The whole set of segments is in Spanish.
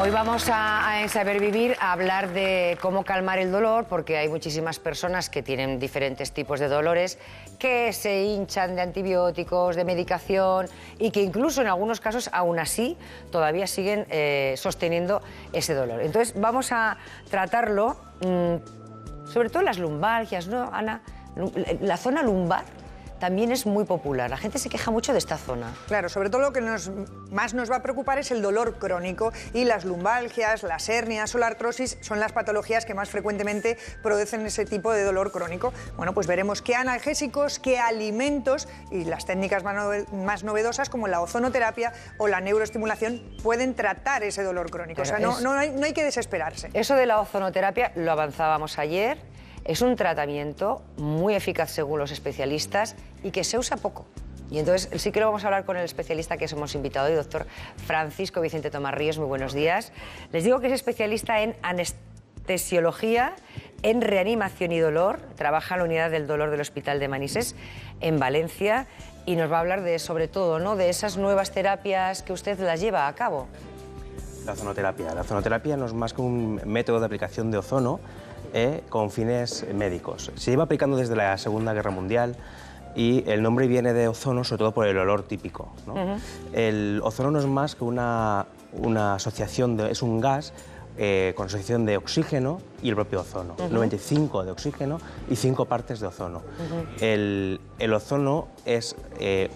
Hoy vamos en Saber Vivir a hablar de cómo calmar el dolor, porque hay muchísimas personas que tienen diferentes tipos de dolores, que se hinchan de antibióticos, de medicación y que incluso en algunos casos, aún así, todavía siguen sosteniendo ese dolor. Entonces vamos a tratarlo, sobre todo las lumbalgias, ¿no, Ana? La zona lumbar también es muy popular. La gente se queja mucho de esta zona. Claro, sobre todo lo que más nos va a preocupar es el dolor crónico, y las lumbalgias, las hernias o la artrosis son las patologías que más frecuentemente producen ese tipo de dolor crónico. Bueno, pues veremos qué analgésicos, qué alimentos y las técnicas más novedosas como la ozonoterapia o la neuroestimulación pueden tratar ese dolor crónico. Pero o sea, no hay que desesperarse. Eso de la ozonoterapia lo avanzábamos ayer. Es un tratamiento muy eficaz según los especialistas y que se usa poco. Y entonces sí que lo vamos a hablar con el especialista que hemos invitado hoy, doctor Francisco Vicente Tomás Ríos. Muy buenos días. Les digo que es especialista en anestesiología, en reanimación y dolor. Trabaja en la unidad del dolor del Hospital de Manises, en Valencia, y nos va a hablar de, sobre todo, ¿no?, de esas nuevas terapias que usted las lleva a cabo. La ozonoterapia. La ozonoterapia no es más que un método de aplicación de ozono con fines médicos. Se lleva aplicando desde la Segunda Guerra Mundial y el nombre viene de ozono sobre todo por el olor típico, ¿no? El ozono no es más que una asociación, es un gas con asociación de oxígeno y el propio ozono. 95 de oxígeno y 5 partes de ozono. El ozono es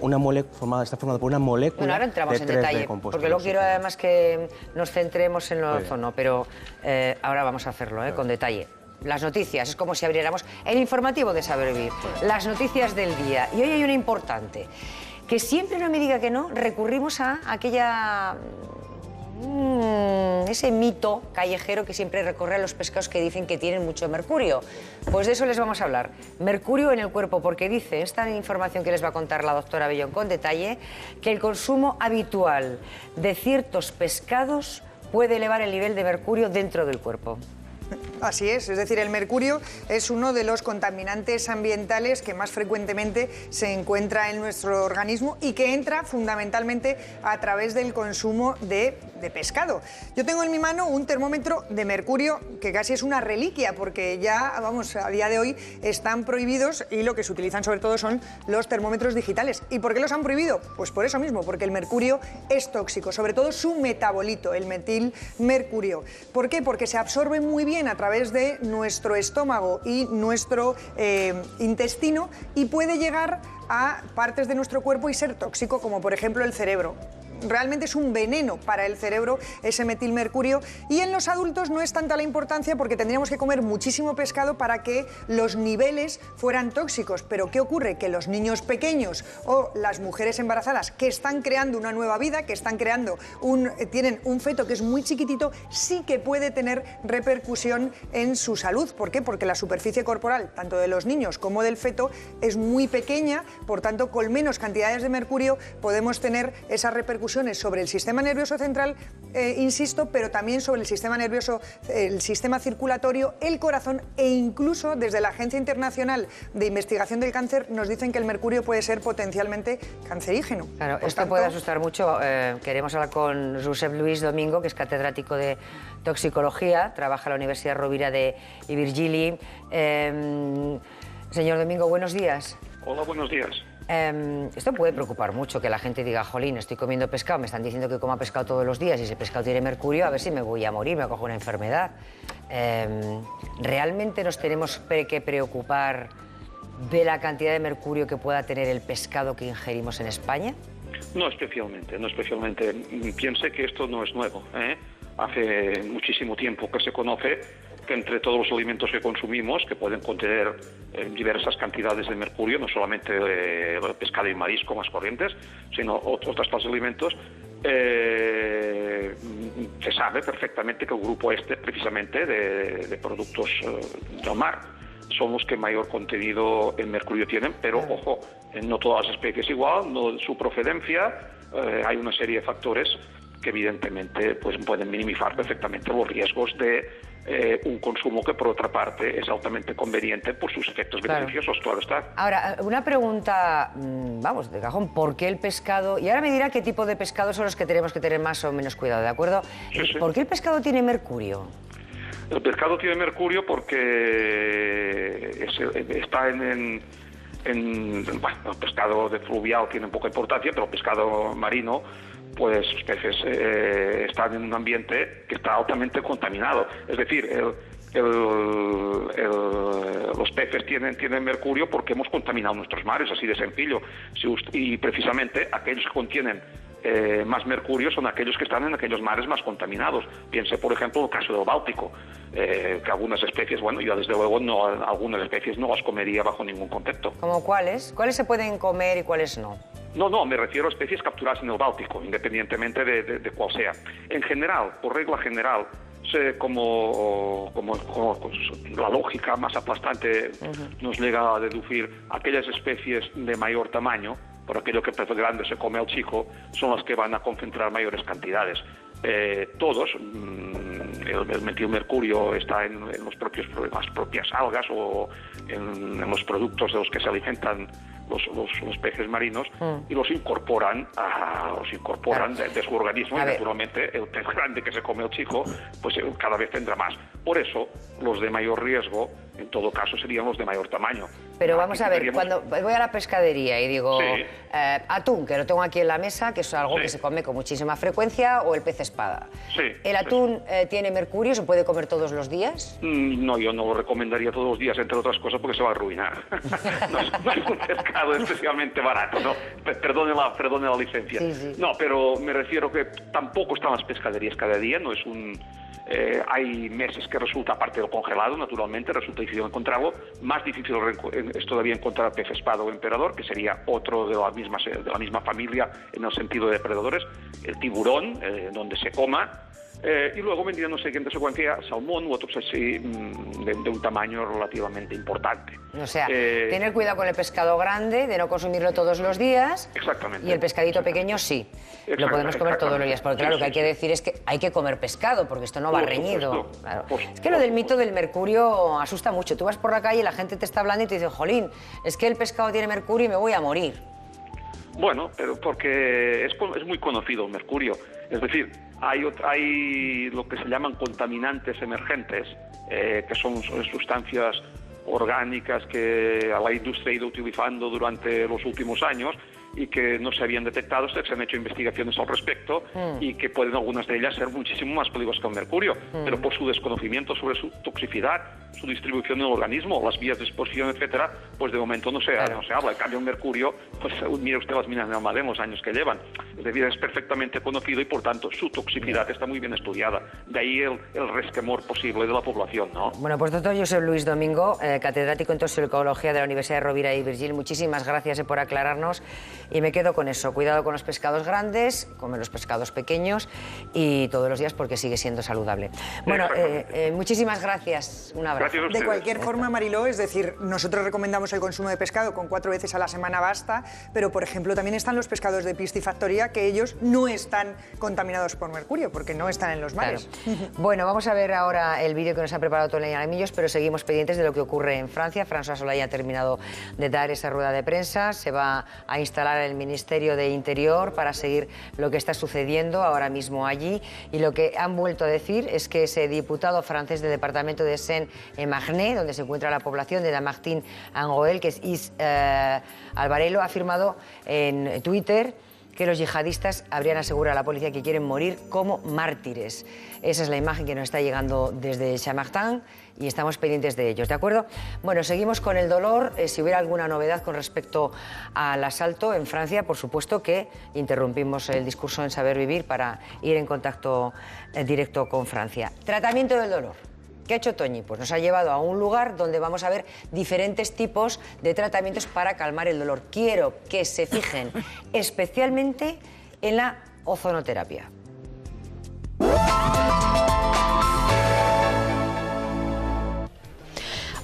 una molécula, está formado por una molécula. Bueno, ahora entramos en detalle, porque luego quiero además que nos centremos en el ozono, pero ahora vamos a hacerlo con detalle. Las noticias, es como si abriéramos el informativo de Saber Vivir, las noticias del día. Y hoy hay una importante, que siempre, no me diga que no, recurrimos a aquella... ese mito callejero que siempre recorre a los pescados que dicen que tienen mucho mercurio. Pues de eso les vamos a hablar. Mercurio en el cuerpo, porque dice esta información que les va a contar la doctora Bellón con detalle, que el consumo habitual de ciertos pescados puede elevar el nivel de mercurio dentro del cuerpo. Así es decir, el mercurio es uno de los contaminantes ambientales que más frecuentemente se encuentra en nuestro organismo y que entra fundamentalmente a través del consumo de pescado. Yo tengo en mi mano un termómetro de mercurio que casi es una reliquia, porque ya, vamos, a día de hoy están prohibidos y lo que se utilizan sobre todo son los termómetros digitales. ¿Y por qué los han prohibido? Pues por eso mismo, porque el mercurio es tóxico, sobre todo su metabolito, el metilmercurio. ¿Por qué? Porque se absorbe muy bien a través de nuestro estómago y nuestro intestino y puede llegar a partes de nuestro cuerpo y ser tóxico, como por ejemplo el cerebro. Realmente es un veneno para el cerebro ese metilmercurio, y en los adultos no es tanta la importancia porque tendríamos que comer muchísimo pescado para que los niveles fueran tóxicos. Pero ¿qué ocurre? Que los niños pequeños o las mujeres embarazadas que están creando una nueva vida, que están creando tienen un feto que es muy chiquitito, sí que puede tener repercusión en su salud. ¿Por qué? Porque la superficie corporal, tanto de los niños como del feto, es muy pequeña, por tanto, con menos cantidades de mercurio podemos tener esas repercusiones sobre el sistema nervioso central, insisto, pero también sobre el sistema nervioso, el sistema circulatorio, el corazón, e incluso desde la Agencia Internacional de Investigación del Cáncer nos dicen que el mercurio puede ser potencialmente cancerígeno. Claro, esto puede asustar mucho. Queremos hablar con Josep Lluís Domingo, que es catedrático de toxicología, trabaja en la Universidad Rovira de Virgili. Señor Domingo, buenos días. Hola, buenos días. Esto puede preocupar mucho, que la gente diga, jolín, estoy comiendo pescado, me están diciendo que coma pescado todos los días y ese pescado tiene mercurio, a ver si me voy a morir, me cojo una enfermedad. ¿Realmente nos tenemos que preocupar de la cantidad de mercurio que pueda tener el pescado que ingerimos en España? No especialmente, no especialmente. Piense que esto no es nuevo, Hace muchísimo tiempo que se conoce que entre todos los alimentos que consumimos, que pueden contener diversas cantidades de mercurio, no solamente pescado y marisco más corrientes, sino otras clases de alimentos, se sabe perfectamente que el grupo precisamente de productos del mar son los que mayor contenido en mercurio tienen, pero ojo, no todas las especies igual, no su procedencia, hay una serie de factores que evidentemente pues pueden minimizar perfectamente los riesgos de un consumo que por otra parte es altamente conveniente por sus efectos beneficiosos, claro está. Ahora, una pregunta, vamos, de cajón, ¿por qué el pescado? Y ahora me dirá qué tipo de pescados son los que tenemos que tener más o menos cuidado, ¿de acuerdo? Sí, sí. ¿Por qué el pescado tiene mercurio? El pescado tiene mercurio porque está bueno, el pescado de fluvial tiene poca importancia, pero el pescado marino, pues los peces están en un ambiente que está altamente contaminado. Es decir, los peces tienen mercurio porque hemos contaminado nuestros mares, así de sencillo. Y precisamente aquellos que contienen más mercurio son aquellos que están en aquellos mares más contaminados. Piense, por ejemplo, el caso del Báltico, que algunas especies, bueno, yo desde luego algunas especies no las comería bajo ningún concepto. ¿Cómo cuáles? ¿Cuáles se pueden comer y cuáles no? No, me refiero a especies capturadas en el Báltico, independientemente de cuál sea. En general, por regla general, como la lógica más aplastante nos llega a deducir, aquellas especies de mayor tamaño, por aquello que el pez grande se come al chico, son las que van a concentrar mayores cantidades. Todos, el metilmercurio está en las propias algas o en los productos de los que se alimentan los peces marinos y los incorporan de su organismo, y naturalmente el pez grande que se come el chico pues cada vez tendrá más. Por eso los de mayor riesgo en todo caso serían los de mayor tamaño. Pero vamos a ver, cuando voy a la pescadería y digo atún, que lo tengo aquí en la mesa, que es algo que se come con muchísima frecuencia, o el pez espada. ¿El atún tiene mercurio? ¿Se puede comer todos los días? No, yo no lo recomendaría todos los días, entre otras cosas porque se va a arruinar. No es un pescado especialmente barato, ¿no? Perdone la licencia. No, pero me refiero que tampoco están las pescaderías cada día, no es un... hay meses que resulta, aparte del congelado, naturalmente, resulta difícil encontrarlo. Más difícil es todavía encontrar pez espada o emperador, que sería otro de la misma familia en el sentido de depredadores. El tiburón, donde se coma. Y luego vendrían en siguiente secuencia salmón u otros así de un tamaño relativamente importante. O sea, tener cuidado con el pescado grande, de no consumirlo todos los días. Exactamente. Y el pescadito pequeño sí, lo podemos comer todos los días. Porque claro, lo que hay que decir es que hay que comer pescado, porque esto no va reñido. Claro. Es que lo del mito del mercurio asusta mucho. Tú vas por la calle y la gente te está hablando y te dice, jolín, es que el pescado tiene mercurio y me voy a morir. Bueno, pero porque es muy conocido el mercurio. Es decir, hay lo que se llaman contaminantes emergentes, que son sustancias orgánicas que la industria ha ido utilizando durante los últimos años y que no se habían detectado, se han hecho investigaciones al respecto y que pueden algunas de ellas ser muchísimo más peligrosas que el mercurio, pero por su desconocimiento sobre su toxicidad, su distribución en el organismo, las vías de exposición, etcétera, pues de momento no se habla. En cambio el mercurio, pues mire usted las minas de Almadén en los años que llevan, es decir, es perfectamente conocido y por tanto su toxicidad está muy bien estudiada. De ahí el resquemor posible de la población, ¿no? Bueno, pues doctor Josep Luis Domingo, catedrático en toxicología de la Universidad de Rovira y Virgili, muchísimas gracias por aclararnos. Y me quedo con eso, cuidado con los pescados grandes, comer los pescados pequeños y todos los días porque sigue siendo saludable. Bueno, muchísimas gracias, un abrazo. De cualquier forma, Mariló, es decir, nosotros recomendamos el consumo de pescado con 4 veces a la semana basta, pero por ejemplo también están los pescados de piscifactoría que ellos no están contaminados por mercurio porque no están en los mares. Bueno, vamos a ver ahora el vídeo que nos ha preparado Tony Aramillos, pero seguimos pendientes de lo que ocurre en Francia. François Solay ha terminado de dar esa rueda de prensa, se va a instalar el Ministerio de Interior para seguir lo que está sucediendo ahora mismo allí, y lo que han vuelto a decir es que ese diputado francés del departamento de Seine-et-Marne, donde se encuentra la población de Damartin-en-Goël, que es Is Alvarelo, ha afirmado en Twitter que los yihadistas habrían asegurado a la policía que quieren morir como mártires. Esa es la imagen que nos está llegando desde Chamartin y estamos pendientes de ellos, ¿de acuerdo? Bueno, seguimos con el dolor. Si hubiera alguna novedad con respecto al asalto en Francia, por supuesto que interrumpimos el discurso en Saber Vivir para ir en contacto directo con Francia. Tratamiento del dolor. ¿Qué ha hecho Toñi? Pues nos ha llevado a un lugar donde vamos a ver diferentes tipos de tratamientos para calmar el dolor. Quiero que se fijen especialmente en la ozonoterapia.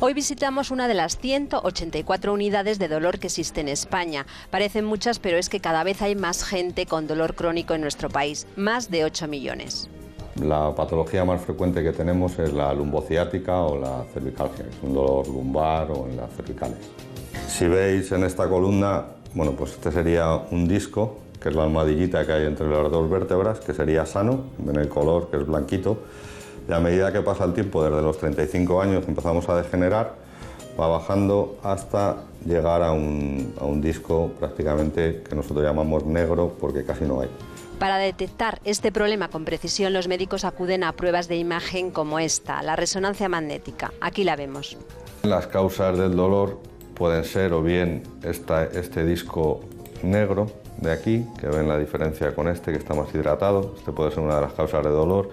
Hoy visitamos una de las 184 unidades de dolor que existe en España. Parecen muchas, pero es que cada vez hay más gente con dolor crónico en nuestro país, más de 8 millones. La patología más frecuente que tenemos es la lumbociática o la cervicalgia, es un dolor lumbar o en las cervicales. Si veis en esta columna, bueno, pues este sería un disco, que es la almohadillita que hay entre las dos vértebras, que sería sano, ven el color, que es blanquito, y a medida que pasa el tiempo, desde los 35 años empezamos a degenerar, va bajando hasta llegar a un disco prácticamente que nosotros llamamos negro porque casi no hay. Para detectar este problema con precisión, los médicos acuden a pruebas de imagen como esta, la resonancia magnética. Aquí la vemos. Las causas del dolor pueden ser o bien este disco negro de aquí, que ven la diferencia con este que está más hidratado. Este puede ser una de las causas de dolor.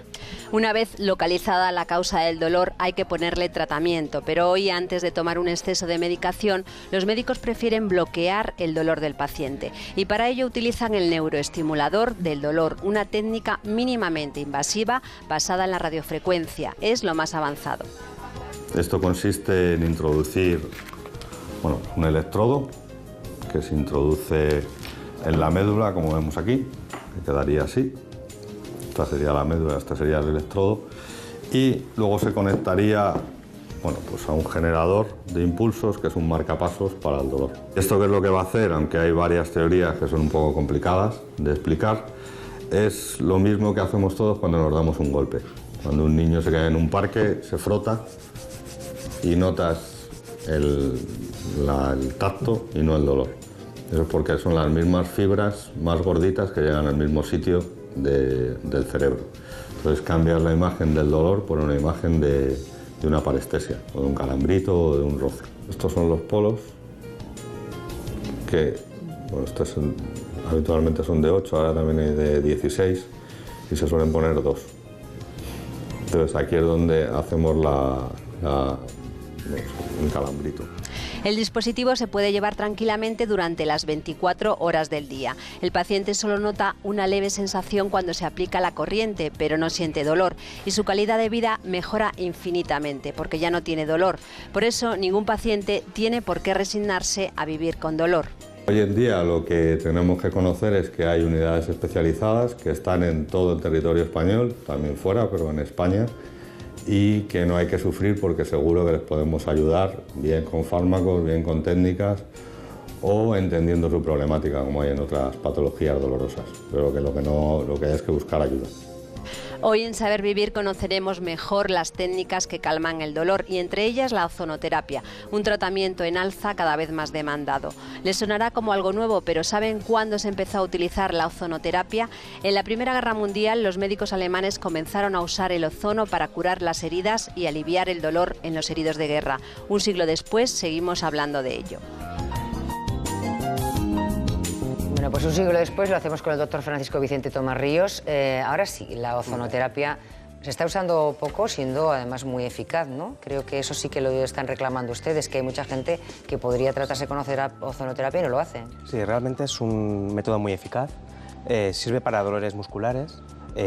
Una vez localizada la causa del dolor, hay que ponerle tratamiento, pero hoy, antes de tomar un exceso de medicación, los médicos prefieren bloquear el dolor del paciente y para ello utilizan el neuroestimulador del dolor, una técnica mínimamente invasiva basada en la radiofrecuencia. Es lo más avanzado. Esto consiste en introducir un electrodo que se introduce en la médula, como vemos aquí, que quedaría así. Esta sería la médula, este sería el electrodo, y luego se conectaría pues a un generador de impulsos, que es un marcapasos para el dolor. ¿Esto qué es lo que va a hacer? Aunque hay varias teorías que son un poco complicadas de explicar, es lo mismo que hacemos todos cuando nos damos un golpe. Cuando un niño se cae en un parque, se frota y notas el tacto y no el dolor. Eso es porque son las mismas fibras más gorditas que llegan al mismo sitio del cerebro. Entonces cambias la imagen del dolor por una imagen de una parestesia, o de un calambrito o de un roce. Estos son los polos, que estos habitualmente son de 8, ahora también hay de 16, y se suelen poner 2. Entonces aquí es donde hacemos un calambrito. El dispositivo se puede llevar tranquilamente durante las 24 horas del día. El paciente solo nota una leve sensación cuando se aplica la corriente, pero no siente dolor y su calidad de vida mejora infinitamente porque ya no tiene dolor. Por eso, ningún paciente tiene por qué resignarse a vivir con dolor. Hoy en día lo que tenemos que conocer es que hay unidades especializadas que están en todo el territorio español, también fuera, pero en España, y que no hay que sufrir porque seguro que les podemos ayudar, bien con fármacos, bien con técnicas o entendiendo su problemática, como hay en otras patologías dolorosas, pero que lo que hay es que buscar ayuda. Hoy en Saber Vivir conoceremos mejor las técnicas que calman el dolor y entre ellas la ozonoterapia, un tratamiento en alza cada vez más demandado. Les sonará como algo nuevo, pero ¿saben cuándo se empezó a utilizar la ozonoterapia? En la Primera Guerra Mundial los médicos alemanes comenzaron a usar el ozono para curar las heridas y aliviar el dolor en los heridos de guerra. Un siglo después seguimos hablando de ello. Bueno, pues un siglo después lo hacemos con el doctor Francisco Vicente Tomás Ríos. Ahora sí, la ozonoterapia se está usando poco, siendo además muy eficaz, ¿no? Creo que eso sí que lo están reclamando ustedes, que hay mucha gente que podría tratarse con ozonoterapia y no lo hace. Sí, realmente es un método muy eficaz. Sirve para dolores musculares,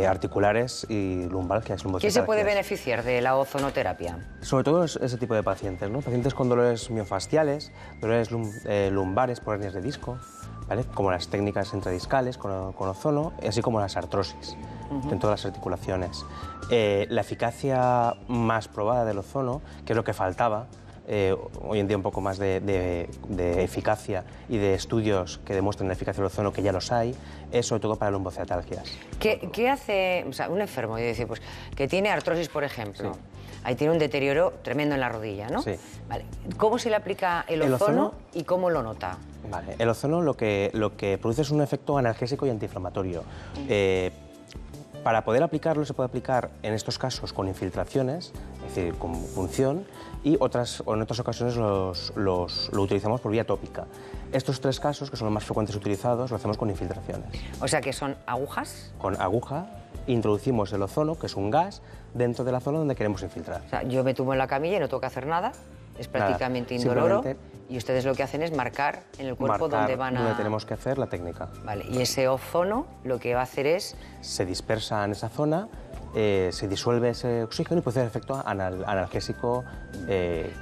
articulares y lumbalgias. ¿Quién se puede beneficiar de la ozonoterapia? Sobre todo ese tipo de pacientes, ¿no? Pacientes con dolores miofasciales, dolores lumbares por hernias de disco, ¿vale? Como las técnicas intradiscales con ozono, así como las artrosis en todas las articulaciones. La eficacia más probada del ozono, que es lo que faltaba, hoy en día un poco más de eficacia y de estudios que demuestren la eficacia del ozono, que ya los hay, es sobre todo para lumbociatalgias. ¿Qué hace un enfermo pues, que tiene artrosis, por ejemplo? Sí. Ahí tiene un deterioro tremendo en la rodilla, ¿no? Sí. Vale. ¿Cómo se le aplica el ozono y cómo lo nota? Vale. El ozono lo que produce es un efecto analgésico y antiinflamatorio. Para poder aplicarlo se puede aplicar en estos casos con infiltraciones, es decir, con punción, y en otras ocasiones lo utilizamos por vía tópica. Estos 3 casos, que son los más frecuentes utilizados, lo hacemos con infiltraciones. O sea, que son agujas. Con aguja introducimos el ozono, que es un gas, dentro de la zona donde queremos infiltrar. O sea, yo me tumbo en la camilla y no tengo que hacer nada, es prácticamente indoloro, y ustedes lo que hacen es marcar en el cuerpo donde van a... donde tenemos que hacer la técnica. Vale, y ese ozono lo que va a hacer es... Se dispersa en esa zona, se disuelve ese oxígeno y puede hacer efecto analgésico.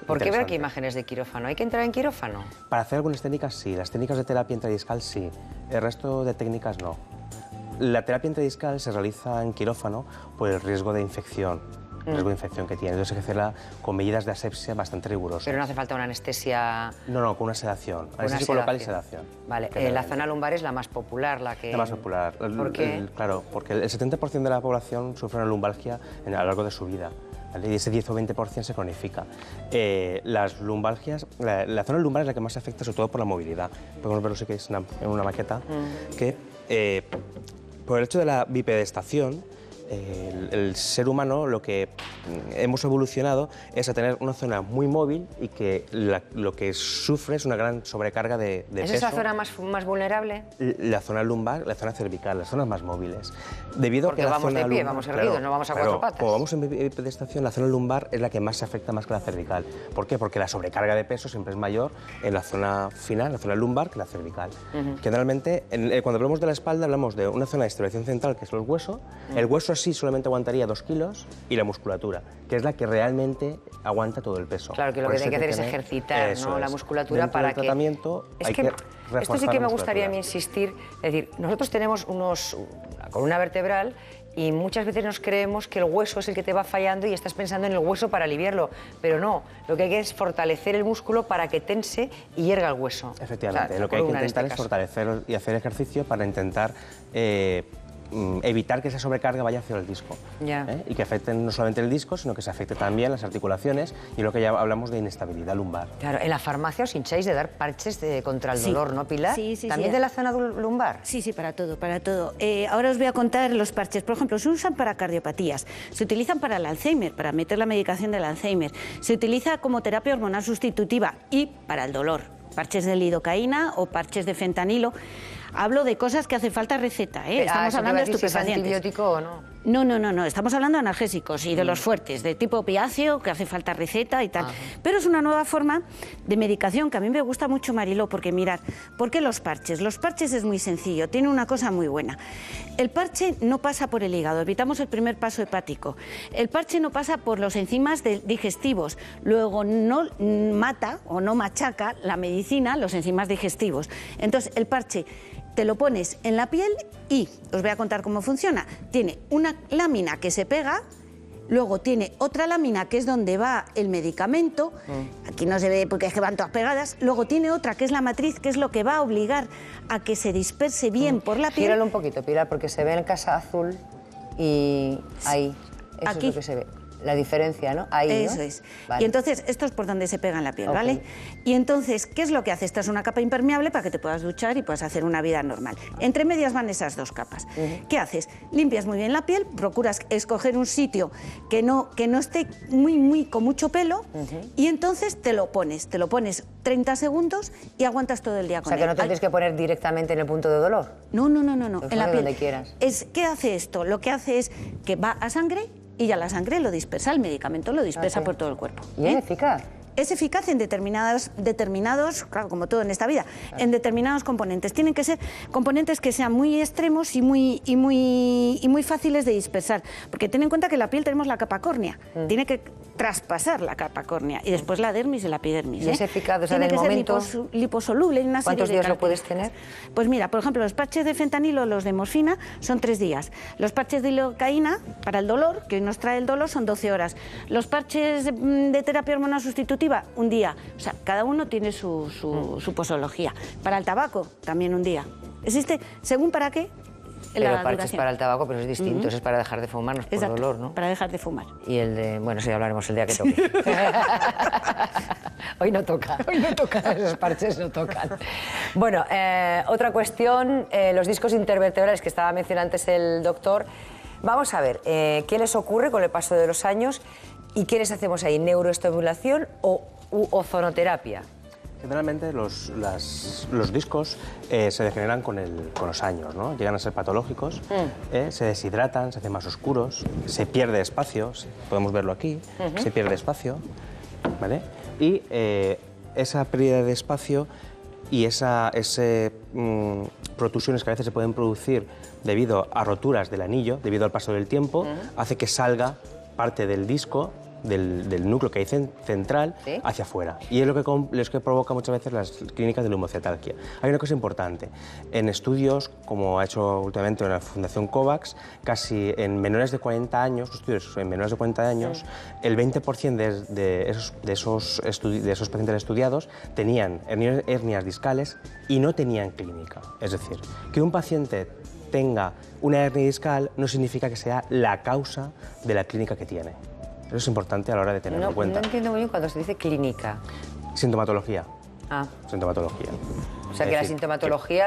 ¿Por qué ver aquí imágenes de quirófano? ¿Hay que entrar en quirófano? Para hacer algunas técnicas sí, las técnicas de terapia intradiscal sí, el resto de técnicas no. La terapia intradiscal se realiza en quirófano por el riesgo de infección. Que tiene. Entonces hay que hacerla con medidas de asepsia bastante rigurosas. Pero no hace falta una anestesia... No, con una sedación. Anestesia local y sedación. Vale, la zona lumbar es la más popular, la que... La más popular. ¿Por qué? Claro, porque el 70% de la población sufre una lumbalgia a lo largo de su vida. ¿Vale? Y ese 10 o 20% se cronifica. Las lumbalgias, la zona lumbar es la que más se afecta, sobre todo por la movilidad. Podemos verlo si queréis en una maqueta, que por el hecho de la bipedestación, el ser humano lo que hemos evolucionado es a tener una zona muy móvil y que lo que sufre es una gran sobrecarga de peso. ¿Es esa zona más vulnerable? La zona lumbar, la zona cervical, las zonas más móviles. Debido porque a que vamos la zona de pie, lumbar, vamos erguidos, no vamos a cuatro patas. Como vamos en bipedestación, la zona lumbar es la que más se afecta más que la cervical. ¿Por qué? Porque la sobrecarga de peso siempre es mayor en la zona final, la zona lumbar, que la cervical. Generalmente, cuando hablamos de la espalda, hablamos de una zona de distribución central, que es el hueso. El hueso sí solamente aguantaría 2 kilos, y la musculatura, que es la que realmente aguanta todo el peso. Claro, que lo que hay que hacer es ejercitar, ¿no? La musculatura para que... tratamiento hay que reforzar esto sí que me gustaría a mí musculatura. insistir. Es decir, nosotros tenemos una columna vertebral y muchas veces nos creemos que el hueso es el que te va fallando y estás pensando en el hueso para aliviarlo, pero no, lo que hay que es fortalecer el músculo para que tense y hierga el hueso. Efectivamente, O sea, lo que hay que columna en intentar este es caso. fortalecer y hacer ejercicio para intentar evitar que esa sobrecarga vaya hacia el disco. Y que afecte no solamente el disco, sino que se afecte también las articulaciones y lo que ya hablamos de inestabilidad lumbar. Claro, en la farmacia os hincháis de dar parches contra el dolor, ¿no, Pilar? Sí, sí, ¿También sí. de la zona lumbar? Sí, sí, para todo, para todo. Ahora os voy a contar los parches. Por ejemplo, se usan para cardiopatías, se utilizan para el Alzheimer, para meter la medicación del Alzheimer, se utiliza como terapia hormonal sustitutiva y para el dolor, parches de lidocaína o parches de fentanilo. Hablo de cosas que hace falta receta, ¿eh? Estamos hablando de ¿Es estupefacientes. antibiótico o no? No, estamos hablando de analgésicos y de los fuertes, de tipo opiáceo, que hace falta receta y tal. Pero es una nueva forma de medicación que a mí me gusta mucho, Mariló, porque mirad, ¿por qué los parches? Los parches es muy sencillo, tiene una cosa muy buena. El parche no pasa por el hígado, evitamos el primer paso hepático. El parche no pasa por los enzimas digestivos, luego no mata o no machaca la medicina los enzimas digestivos. Entonces, el parche te lo pones en la piel y os voy a contar cómo funciona. Tiene una lámina que se pega, luego tiene otra lámina que es donde va el medicamento, aquí no se ve porque es que van todas pegadas, luego tiene otra que es la matriz, que es lo que va a obligar a que se disperse bien por la piel. Gíralo un poquito, Pilar, porque se ve en casa azul y ahí, eso Aquí. es lo que se ve. La diferencia, ¿no? Ahí, ¿no? Eso es. Vale. Y entonces, esto es por donde se pega en la piel, Ok. ¿vale? Y entonces, ¿qué es lo que hace? Esta es una capa impermeable para que te puedas duchar y puedas hacer una vida normal. Entre medias van esas dos capas. ¿Qué haces? Limpias muy bien la piel, procuras escoger un sitio que no esté con mucho pelo y entonces te lo pones 30 segundos y aguantas todo el día O con sea, que él. no te tienes que poner directamente en el punto de dolor. No, Lo en la pones piel. donde quieras. ¿Qué hace esto? Lo que hace es que va a sangre y ya la sangre lo dispersa, el medicamento lo dispersa Ok. por todo el cuerpo. ¿Y es eficaz? Es eficaz en determinados, claro, como todo en esta vida, en determinados componentes. Tienen que ser componentes que sean muy extremos y muy fáciles de dispersar. Porque ten en cuenta que en la piel tenemos la capa córnea. Tiene que traspasar la capa córnea y después la dermis y la epidermis. ¿Y es eficaz? O sea, Tiene en que el ser momento- liposoluble. Una ¿Cuántos serie de días lo puedes características. Pues mira, por ejemplo, los parches de fentanilo, los de morfina, son 3 días. Los parches de lidocaína, para el dolor, que hoy nos trae el dolor, son 12 horas. Los parches de terapia hormonal sustitutiva, un día. O sea, cada uno tiene su posología. Para el tabaco, también un día. Existe, según para qué, Pero la parches duración. para el tabaco, pero es distinto, ese es para dejar de fumar, no es por Exacto, dolor, ¿no? para dejar de fumar. Y el de... Bueno, sí, hablaremos el día que toque. Hoy no toca. Hoy no toca. Esos parches no tocan. Bueno, otra cuestión, los discos intervertebrales que estaba mencionando antes el doctor. Vamos a ver, ¿qué les ocurre con el paso de los años y qué les hacemos ahí? ¿Neuroestimulación o ozonoterapia? Generalmente los discos se degeneran con los años, ¿no? Llegan a ser patológicos, se deshidratan, se hacen más oscuros, se pierde espacio, podemos verlo aquí, se pierde espacio, ¿vale? Y esa pérdida de espacio y esas protusiones que a veces se pueden producir debido a roturas del anillo, debido al paso del tiempo, hace que salga parte del disco del núcleo que hay central hacia afuera. Y es lo que provoca muchas veces las clínicas de leumocetalgia. Hay una cosa importante. En estudios, como ha hecho últimamente la Fundación COVAX, casi en menores de 40 años, en menores de 40 años, el 20% de esos pacientes estudiados tenían hernias discales y no tenían clínica. Es decir, que un paciente tenga una hernia discal no significa que sea la causa de la clínica que tiene. Eso es importante a la hora de tenerlo en cuenta. No entiendo muy bien cuando se dice clínica. Sintomatología. Ah. Sintomatología. O sea, que la sintomatología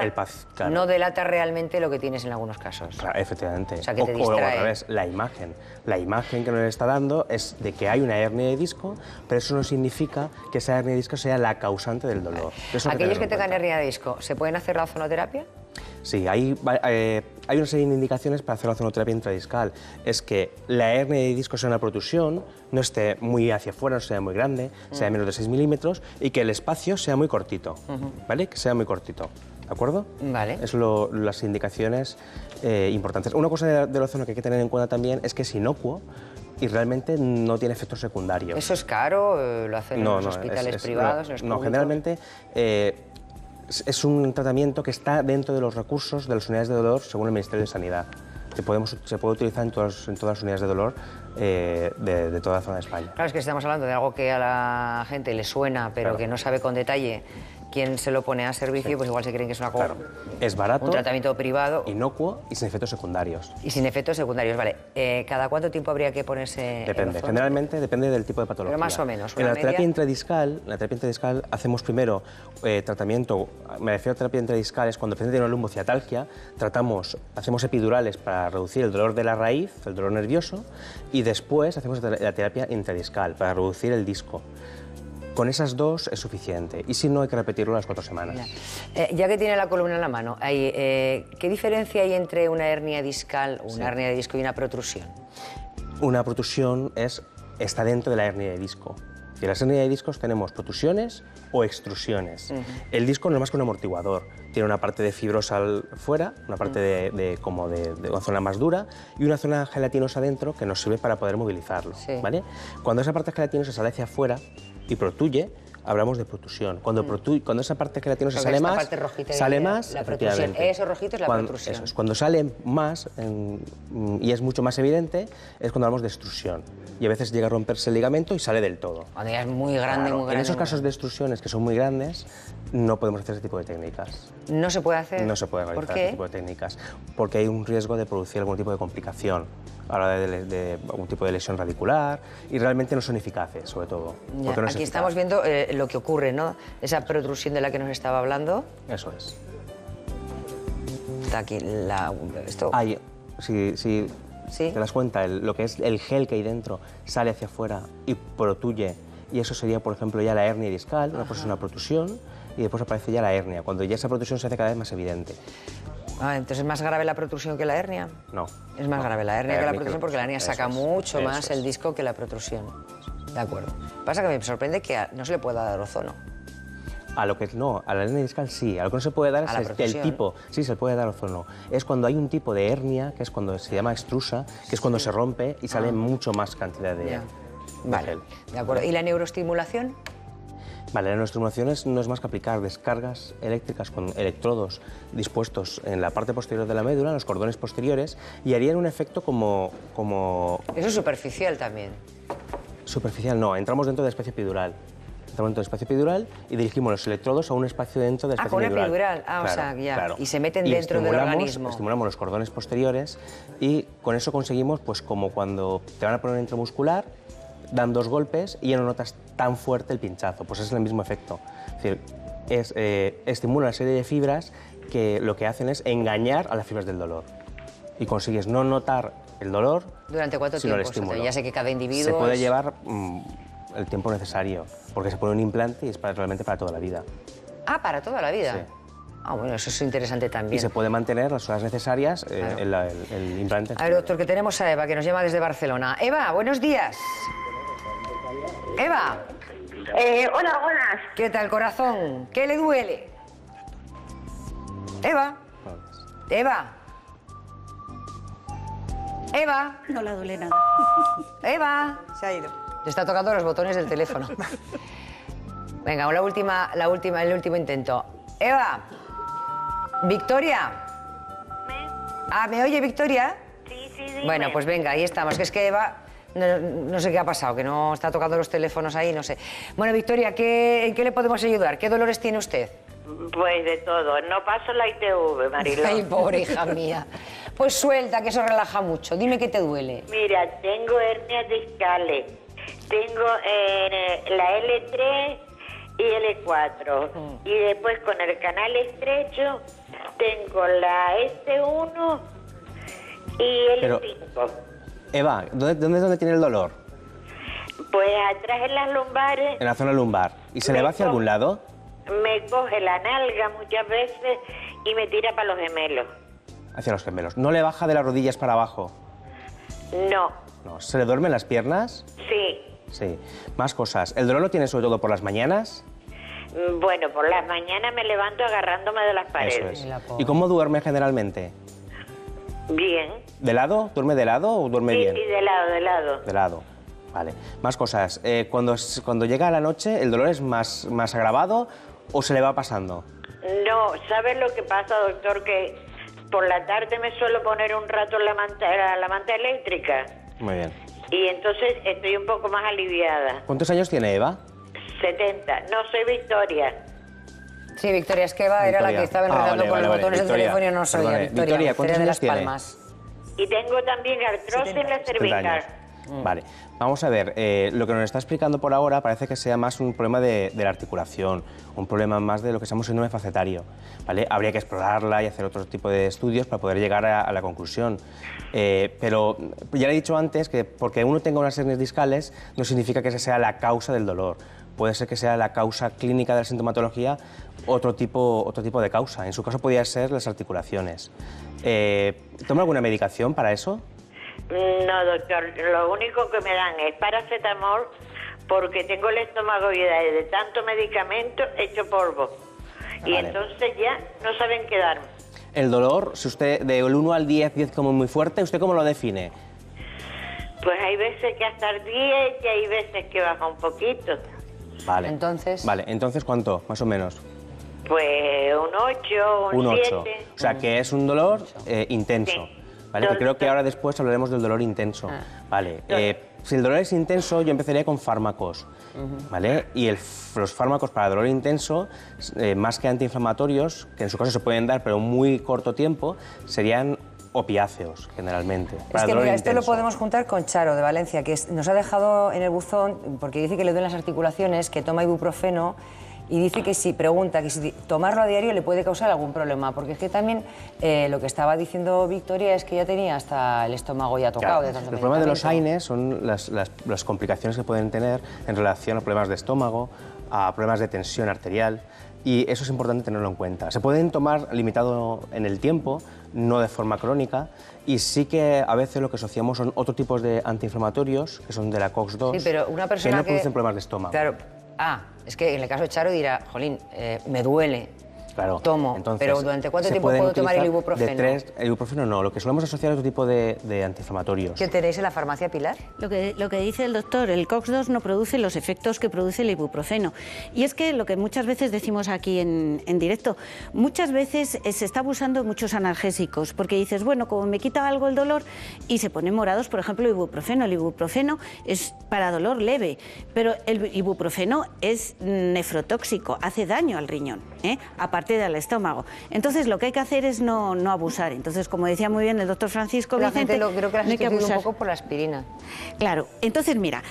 claro. no delata realmente lo que tienes en algunos casos. Claro, efectivamente. O sea, que te distrae. O al revés, la imagen. La imagen que nos está dando es de que hay una hernia de disco, pero eso no significa que esa hernia de disco sea la causante del dolor. Aquellos que tengan hernia de disco, ¿se pueden hacer la ozonoterapia? Sí, hay una serie de indicaciones para hacer la ozonoterapia intradiscal. Es que la hernia de disco sea una protrusión, no esté muy hacia afuera, no sea muy grande, sea menos de 6 milímetros y que el espacio sea muy cortito, ¿vale? Que sea muy cortito, ¿de acuerdo? Vale. Es las indicaciones importantes. Una cosa del ozono que hay que tener en cuenta también es que es inocuo y realmente no tiene efectos secundarios. ¿Eso es caro? ¿Lo hacen en los hospitales privados? No, generalmente es un tratamiento que está dentro de los recursos de las unidades de dolor según el Ministerio de Sanidad. Se puede utilizar en todas las unidades de dolor de toda la zona de España. Claro, es que estamos hablando de algo que a la gente le suena, pero que no sabe con detalle quién se lo pone a servicio, pues igual se creen que es una cosa. Es barato, un tratamiento privado, inocuo y sin efectos secundarios. Y sin efectos secundarios, vale. ¿Cada cuánto tiempo habría que ponerse? Depende, generalmente depende del tipo de patología. Pero más o menos. En la terapia intradiscal, hacemos primero tratamiento, me refiero a terapia intradiscal, es cuando el paciente tiene una lumbociatalgia, hacemos epidurales para reducir el dolor de la raíz, el dolor nervioso, y después hacemos la terapia intradiscal para reducir el disco. Con esas dos es suficiente y si no hay que repetirlo las 4 semanas. Ya que tiene la columna en la mano, ¿qué diferencia hay entre una hernia discal, una hernia de disco y una protrusión? Una protrusión está dentro de la hernia de disco. En las hernias de discos tenemos protrusiones o extrusiones. El disco no es más que un amortiguador. Tiene una parte de fibrosa fuera, una parte de una zona más dura y una zona gelatinosa dentro que nos sirve para poder movilizarlo. ¿Vale? Cuando esa parte gelatinosa sale hacia afuera y protruye, hablamos de protrusión. Cuando esa parte gelatinosa sale más, la protrusión. Eso rojito es la protrusión. Eso es. Cuando sale más y es mucho más evidente, es cuando hablamos de extrusión. Y a veces llega a romperse el ligamento y sale del todo. Cuando ya es muy grande, muy grande. En esos casos de extrusiones que son muy grandes, no podemos hacer ese tipo de técnicas. ¿No se puede hacer? No se puede realizar ese tipo de técnicas, porque hay un riesgo de producir algún tipo de complicación a la hora de algún tipo de lesión radicular y realmente no son eficaces, sobre todo. Aquí estamos viendo lo que ocurre, ¿no? Esa protrusión de la que nos estaba hablando. Eso es. Está aquí esto. Si te das cuenta, lo que es el gel que hay dentro sale hacia afuera y protruye, y eso sería, por ejemplo, ya la hernia discal, una protrusión, y después aparece ya la hernia, cuando ya esa protrusión se hace cada vez más evidente. Entonces, ¿es más grave la protrusión que la hernia? No. Es más grave la hernia que la protrusión porque la hernia saca mucho más el disco que la protrusión. De acuerdo. Pasa que me sorprende que no se le pueda dar ozono. A la hernia discal sí, a lo que no se puede dar es el tipo, sí se puede dar ozono. Es cuando hay un tipo de hernia, que es cuando se llama extrusa, que es cuando se rompe y sale mucho más cantidad de gel. De acuerdo. ¿Y la neuroestimulación? Vale, la neuroestimulación no es más que aplicar descargas eléctricas con electrodos dispuestos en la parte posterior de la médula, en los cordones posteriores, y harían un efecto como... Eso es superficial también. Superficial no, entramos dentro del espacio epidural. Entramos dentro del espacio epidural y dirigimos los electrodos a un espacio dentro del espacio epidural. Con epidural. O sea, ya. Claro. Y se meten dentro del organismo. Estimulamos los cordones posteriores y con eso conseguimos, pues como cuando te van a poner un intramuscular, dan 2 golpes y ya no notas tan fuerte el pinchazo. Pues es el mismo efecto. Es decir, estimula una serie de fibras que lo que hacen es engañar a las fibras del dolor. Y consigues no notar el dolor. ¿Durante cuánto tiempo? O sea, ya sé que cada individuo... Se puede llevar el tiempo necesario, porque se pone un implante y es realmente para toda la vida. ¿Para toda la vida? Sí. Bueno, eso es interesante también. Y se puede mantener las horas necesarias el implante. A ver, doctor, que tenemos a Eva, que nos llama desde Barcelona. Eva, buenos días. Eva. Hola, buenas. ¿Qué tal, corazón? ¿Qué le duele? Eva. Eva. Eva. No le duele nada. Eva. Se ha ido. Te está tocando los botones del teléfono. Venga, el último intento. Eva. Victoria. ¿Me oye, Victoria? Sí, dime. Bueno, pues venga, ahí estamos. Que es que Eva, no sé qué ha pasado, que no está tocando los teléfonos ahí, no sé. Bueno, Victoria, ¿en qué le podemos ayudar? ¿Qué dolores tiene usted? Pues de todo. No paso la ITV, Mariló. Ay, pobre hija mía. Pues suelta, que eso relaja mucho. Dime qué te duele. Mira, tengo hernias discales. Tengo la L3 y L4. Y después con el canal estrecho tengo la S1 y L5. Eva, ¿dónde tiene el dolor? Pues atrás en las lumbares. En la zona lumbar. ¿Y se le va hacia algún lado? Me coge la nalga muchas veces y me tira para los gemelos. Hacia los gemelos. ¿No le baja de las rodillas para abajo? No. No. ¿Se le duermen las piernas? Sí. Sí. Más cosas. ¿El dolor lo tiene sobre todo por las mañanas? Bueno, por las mañanas me levanto agarrándome de las paredes. Eso es. ¿Y cómo duerme generalmente? Bien. ¿De lado? ¿Duerme de lado o duerme bien? Sí, de lado. De lado. Vale. Más cosas. Cuando llega la noche, ¿el dolor es más agravado o se le va pasando? No, ¿sabes lo que pasa, doctor? Que por la tarde me suelo poner un rato la manta eléctrica. Muy bien. Y entonces estoy un poco más aliviada. ¿Cuántos años tiene Eva? 70. No, soy Victoria. Sí, Victoria Esqueva era la que estaba enredando con los botones del teléfono y no soy Victoria, ¿cuántos de años las tiene? Palmas. Y tengo también artrosis en la cervical. Vale, vamos a ver, lo que nos está explicando por ahora parece que sea más un problema de la articulación, un problema más de lo que llamamos síndrome facetario, ¿vale? Habría que explorarla y hacer otro tipo de estudios para poder llegar a la conclusión. Pero ya le he dicho antes que porque uno tenga unas hernias discales no significa que esa sea la causa del dolor. Puede ser que sea la causa clínica de la sintomatología otro tipo de causa. En su caso podría ser las articulaciones. ¿Toma alguna medicación para eso? No, doctor, lo único que me dan es paracetamol porque tengo el estómago y de tanto medicamento hecho polvo. Y Vale. entonces ya no saben qué darme. El dolor, si usted del 1 al 10, 10 como muy fuerte, ¿usted cómo lo define? Pues hay veces que hasta el 10 y hay veces que baja un poquito. Vale. Entonces, ¿cuánto, más o menos? Pues un 8, un 7. 8. O sea, que es un dolor intenso. Sí. ¿Vale? Que creo que ahora después hablaremos del dolor intenso. Vale. Si el dolor es intenso, yo empezaría con fármacos. ¿Vale? Y los fármacos para dolor intenso, más que antiinflamatorios, que en su caso se pueden dar, pero en muy corto tiempo, serían opiáceos, generalmente. Es que mira, esto lo podemos juntar con Charo, de Valencia, que nos ha dejado en el buzón, porque dice que le duelen las articulaciones, que toma ibuprofeno, y dice que si pregunta que si tomarlo a diario le puede causar algún problema, porque es que también lo que estaba diciendo Victoria es que ya tenía hasta el estómago ya tocado. Claro. De tanto El problema de los medicamento. AINES son las complicaciones que pueden tener en relación a problemas de estómago, a problemas de tensión arterial, y eso es importante tenerlo en cuenta. Se pueden tomar limitado en el tiempo, no de forma crónica, y sí que a veces lo que asociamos son otros tipos de antiinflamatorios, que son de la COX-2, Sí, pero una persona que no producen problemas de estómago. Claro. Es que en el caso de Charo dirá, jolín, me duele, Claro. tomo, Entonces, pero ¿durante cuánto se tiempo pueden puedo tomar el utilizar ibuprofeno? El ibuprofeno no, lo que solemos asociar es otro tipo de antiinflamatorios. ¿Qué tenéis en la farmacia, Pilar? Lo que dice el doctor, el COX-2 no produce los efectos que produce el ibuprofeno. Y es que lo que muchas veces decimos aquí en directo, muchas veces se está abusando de muchos analgésicos, porque dices, bueno, como me quita algo el dolor, y se ponen morados, por ejemplo, el ibuprofeno. El ibuprofeno es para dolor leve, pero el ibuprofeno es nefrotóxico, hace daño al riñón, aparte del estómago. Entonces, lo que hay que hacer es no abusar. Entonces, como decía muy bien el doctor Francisco La Vicente, gente creo que la no hay que sustituye un abusar. poco por la aspirina. Claro, entonces mira,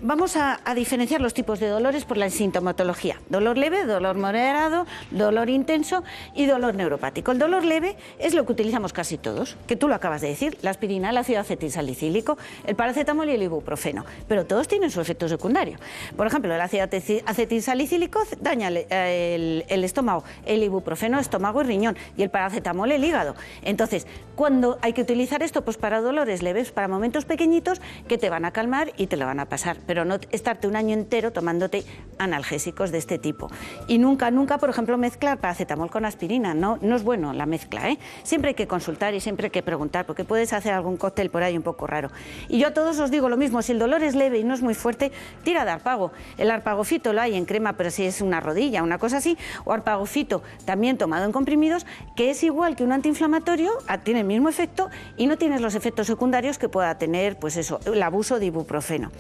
vamos a diferenciar los tipos de dolores por la sintomatología. Dolor leve, dolor moderado, dolor intenso y dolor neuropático. El dolor leve es lo que utilizamos casi todos, que tú lo acabas de decir, la aspirina, el ácido acetilsalicílico, el paracetamol y el ibuprofeno, pero todos tienen su efecto secundario. Por ejemplo, el ácido acetilsalicílico daña el estómago, el ibuprofeno estómago y riñón y el paracetamol el hígado. Entonces, ¿cuándo hay que utilizar esto? Pues para dolores leves, para momentos pequeñitos que te van a calmar y te lo van a pasar. pasar, pero no estarte un año entero tomándote analgésicos de este tipo. Y nunca, por ejemplo, mezclar paracetamol con aspirina, no es bueno la mezcla, ¿eh? Siempre hay que consultar y siempre hay que preguntar, porque puedes hacer algún cóctel por ahí un poco raro. Y yo a todos os digo lo mismo, si el dolor es leve y no es muy fuerte, tira de Arpago. El Arpagofito lo hay en crema, pero si es una rodilla, una cosa así, o Arpagofito también tomado en comprimidos, que es igual que un antiinflamatorio, tiene el mismo efecto y no tienes los efectos secundarios que pueda tener, pues eso, el abuso de ibuprofeno.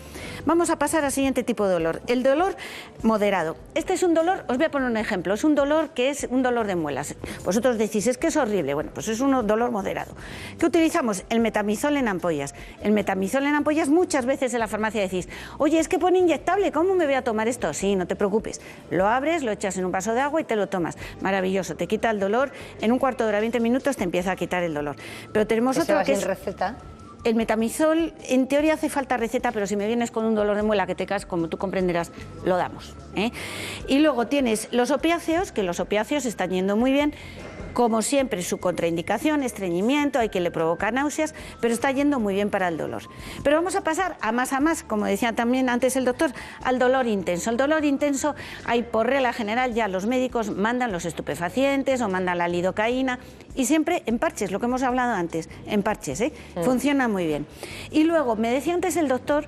Vamos a pasar al siguiente tipo de dolor, el dolor moderado. Este es un dolor, os voy a poner un ejemplo, es un dolor que es un dolor de muelas. Vosotros decís, es que es horrible, bueno, pues es un dolor moderado. ¿Qué utilizamos? El metamizol en ampollas. El metamizol en ampollas muchas veces en la farmacia decís, oye, es que pone inyectable, ¿cómo me voy a tomar esto? Sí, no te preocupes, lo abres, lo echas en un vaso de agua y te lo tomas. Maravilloso, te quita el dolor, en un cuarto de hora, 20 minutos te empieza a quitar el dolor. Pero tenemos otro que es... receta? El metamizol, en teoría hace falta receta, pero si me vienes con un dolor de muela que te caes, como tú comprenderás, lo damos, ¿eh? Y luego tienes los opiáceos, que los opiáceos están yendo muy bien. Como siempre, su contraindicación, estreñimiento, hay quien le provoca náuseas, pero está yendo muy bien para el dolor. Pero vamos a pasar a más, como decía también antes el doctor, al dolor intenso. El dolor intenso, hay por regla general ya los médicos mandan los estupefacientes o mandan la lidocaína y siempre en parches, lo que hemos hablado antes, en parches, ¿eh? Funciona muy bien. Y luego, me decía antes el doctor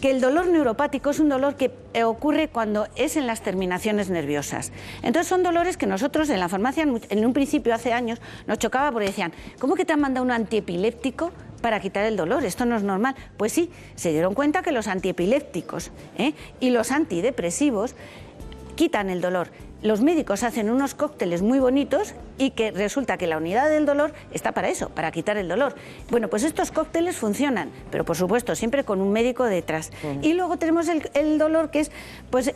que el dolor neuropático es un dolor que ocurre cuando es en las terminaciones nerviosas. Entonces son dolores que nosotros en la farmacia, en un principio hace años, nos chocaba porque decían, ¿cómo que te han mandado un antiepiléptico para quitar el dolor? Esto no es normal. Pues sí, se dieron cuenta que los antiepilépticos y los antidepresivos quitan el dolor. Los médicos hacen unos cócteles muy bonitos y que resulta que la unidad del dolor está para eso, para quitar el dolor. Bueno, pues estos cócteles funcionan, pero por supuesto siempre con un médico detrás. Y luego tenemos el dolor que es, pues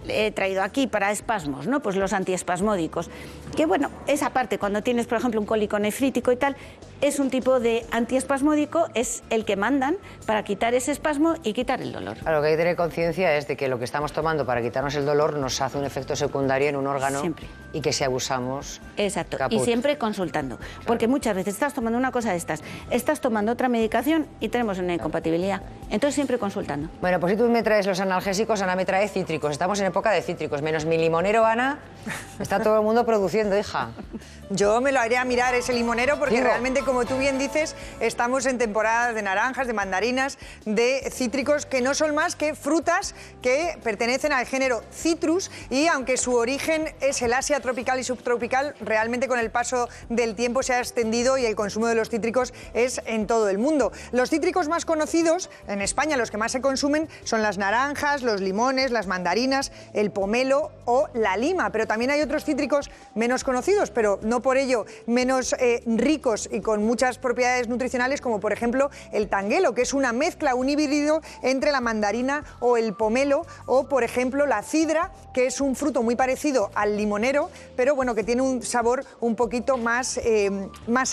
he traído aquí para espasmos, ¿no? Pues los antiespasmódicos, que bueno, esa parte cuando tienes por ejemplo un cólico nefrítico y tal, es un tipo de antiespasmódico, es el que mandan para quitar ese espasmo y quitar el dolor. Lo que hay que tener conciencia es de que lo que estamos tomando para quitarnos el dolor nos hace un efecto secundario en un órgano siempre. Y que si abusamos... Exacto, caput. Y siempre consultando, porque muchas veces estás tomando una cosa de estas, estás tomando otra medicación y tenemos una incompatibilidad, entonces siempre consultando. Bueno, pues si tú me traes los analgésicos, Ana me trae cítricos, estamos en época de cítricos, menos mi limonero, Ana, está todo el mundo produciendo, hija. Yo me lo haré a mirar ese limonero porque Digo, realmente, como tú bien dices, estamos en temporada de naranjas, de mandarinas, de cítricos, que no son más que frutas que pertenecen al género Citrus y aunque su origen es el Asia tropical y subtropical, realmente con el paso del tiempo se ha extendido y el consumo de los cítricos es en todo el mundo. Los cítricos más conocidos, en España los que más se consumen, son las naranjas, los limones, las mandarinas, el pomelo o la lima, pero también hay otros cítricos menos conocidos, pero no por ello menos ricos y con muchas propiedades nutricionales, como por ejemplo el tanguelo, que es una mezcla, un híbrido entre la mandarina o el pomelo, o por ejemplo la cidra, que es un fruto muy parecido al limonero, pero bueno, que tiene un sabor un poquito más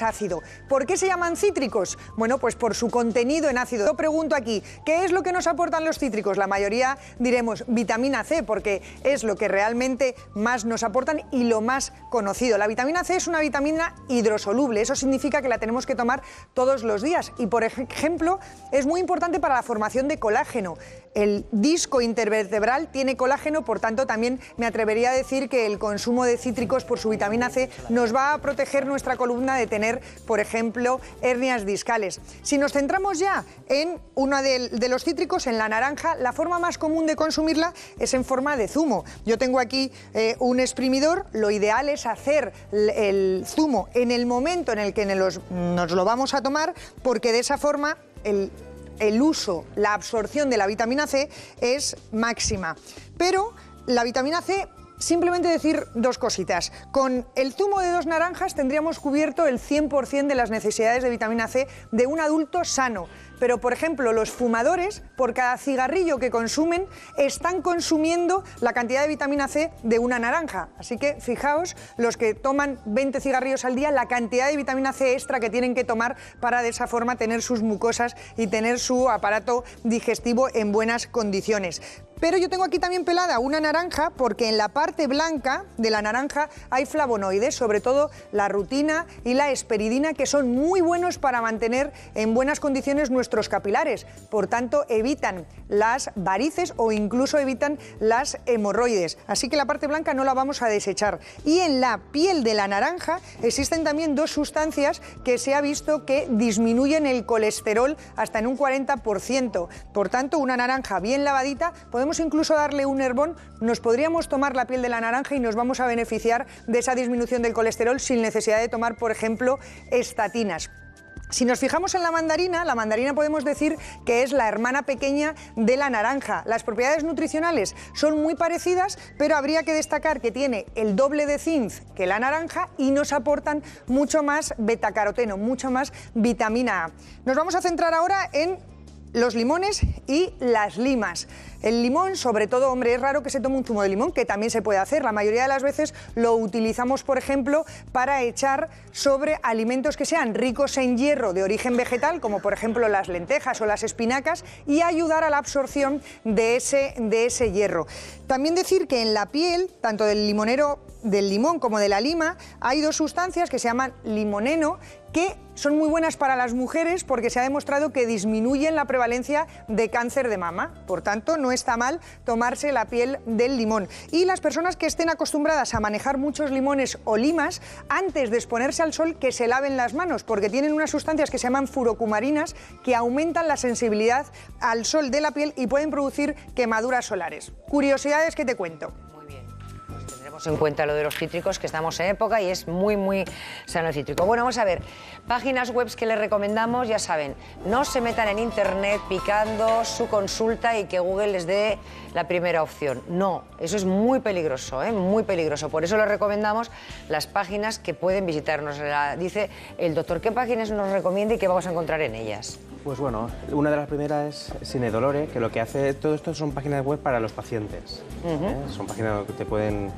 ácido. ¿Por qué se llaman cítricos? Bueno, pues por su contenido en ácido. Yo pregunto aquí, ¿qué es lo que nos aportan los cítricos? La mayoría diremos vitamina C, porque es lo que realmente más nos aportan y lo más conocido. La vitamina C es una vitamina hidrosoluble, eso significa que la tenemos que tomar todos los días y, por ejemplo, es muy importante para la formación de colágeno. El disco intervertebral tiene colágeno, por tanto también me atrevería a decir que el consumo de cítricos por su vitamina C nos va a proteger nuestra columna de tener, por ejemplo, hernias discales. Si nos centramos ya en uno de los cítricos, en la naranja, la forma más común de consumirla es en forma de zumo. Yo tengo aquí un exprimidor, lo ideal es hacer el zumo en el momento en el que nos lo vamos a tomar, porque de esa forma el uso, la absorción de la vitamina C es máxima. Pero la vitamina C, simplemente decir dos cositas. Con el zumo de 2 naranjas tendríamos cubierto el 100% de las necesidades de vitamina C de un adulto sano. Pero, por ejemplo, los fumadores, por cada cigarrillo que consumen, están consumiendo la cantidad de vitamina C de una naranja. Así que, fijaos, los que toman 20 cigarrillos al día, la cantidad de vitamina C extra que tienen que tomar para de esa forma tener sus mucosas y tener su aparato digestivo en buenas condiciones. Pero yo tengo aquí también pelada una naranja, porque en la parte blanca de la naranja hay flavonoides, sobre todo la rutina y la hesperidina, que son muy buenos para mantener en buenas condiciones nuestros capilares. Por tanto, evitan las varices o incluso evitan las hemorroides. Así que la parte blanca no la vamos a desechar. Y en la piel de la naranja existen también dos sustancias que se ha visto que disminuyen el colesterol hasta en un 40%. Por tanto, una naranja bien lavadita, podemos incluso darle un herbón, nos podríamos tomar la piel de la naranja y nos vamos a beneficiar de esa disminución del colesterol sin necesidad de tomar, por ejemplo, estatinas. Si nos fijamos en la mandarina podemos decir que es la hermana pequeña de la naranja. Las propiedades nutricionales son muy parecidas, pero habría que destacar que tiene el doble de zinc que la naranja y nos aportan mucho más betacaroteno, mucho más vitamina A. Nos vamos a centrar ahora en los limones y las limas. El limón, sobre todo, hombre, es raro que se tome un zumo de limón, que también se puede hacer. La mayoría de las veces lo utilizamos, por ejemplo, para echar sobre alimentos que sean ricos en hierro de origen vegetal, como por ejemplo las lentejas o las espinacas, y ayudar a la absorción de ese hierro. También decir que en la piel, tanto del limón como de la lima, hay dos sustancias que se llaman limoneno, que son muy buenas para las mujeres porque se ha demostrado que disminuyen la prevalencia de cáncer de mama. Por tanto, no está mal tomarse la piel del limón. Y las personas que estén acostumbradas a manejar muchos limones o limas, antes de exponerse al sol, que se laven las manos, porque tienen unas sustancias que se llaman furocumarinas que aumentan la sensibilidad al sol de la piel y pueden producir quemaduras solares. Curiosidades que te cuento. En cuenta lo de los cítricos, que estamos en época y es muy sano el cítrico. Bueno, vamos a ver, páginas web que les recomendamos, ya saben, no se metan en internet picando su consulta y que Google les dé la primera opción. No, eso es muy peligroso, muy peligroso. Por eso les recomendamos las páginas que pueden visitarnos. Dice el doctor, ¿qué páginas nos recomienda y qué vamos a encontrar en ellas? Pues bueno, una de las primeras es Cinedolore, que lo que hace, todo esto son páginas web para los pacientes. Son páginas que te pueden,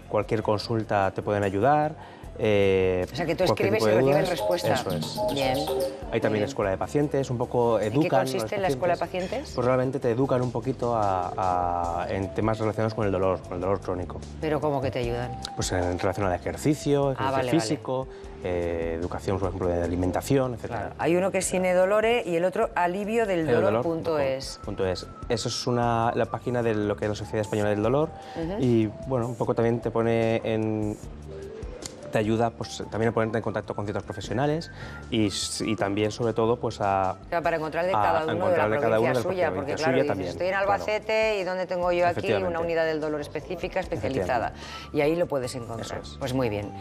cualquier consulta te pueden ayudar. O sea, que tú escribes y recibes respuesta. Eso es. Bien. Hay también escuela de pacientes, un poco educan. ¿En qué consiste la escuela de pacientes? Pues realmente te educan un poquito en temas relacionados con el dolor crónico. ¿Pero cómo que te ayudan? Pues en relación al ejercicio, Vale. físico, educación, por ejemplo, de alimentación, etc. Claro. Hay uno que es Cinedolore y el otro aliviodeldolor.es. Eso es la página de lo que es la Sociedad Española del Dolor y, bueno, un poco también te ayuda pues, también a ponerte en contacto con ciertos profesionales y también, sobre todo, pues para encontrar de cada uno de la provincia suya, porque claro, dices, también, estoy en Albacete y ¿dónde tengo yo aquí una unidad del dolor específica, especializada? Y ahí lo puedes encontrar. Pues muy bien.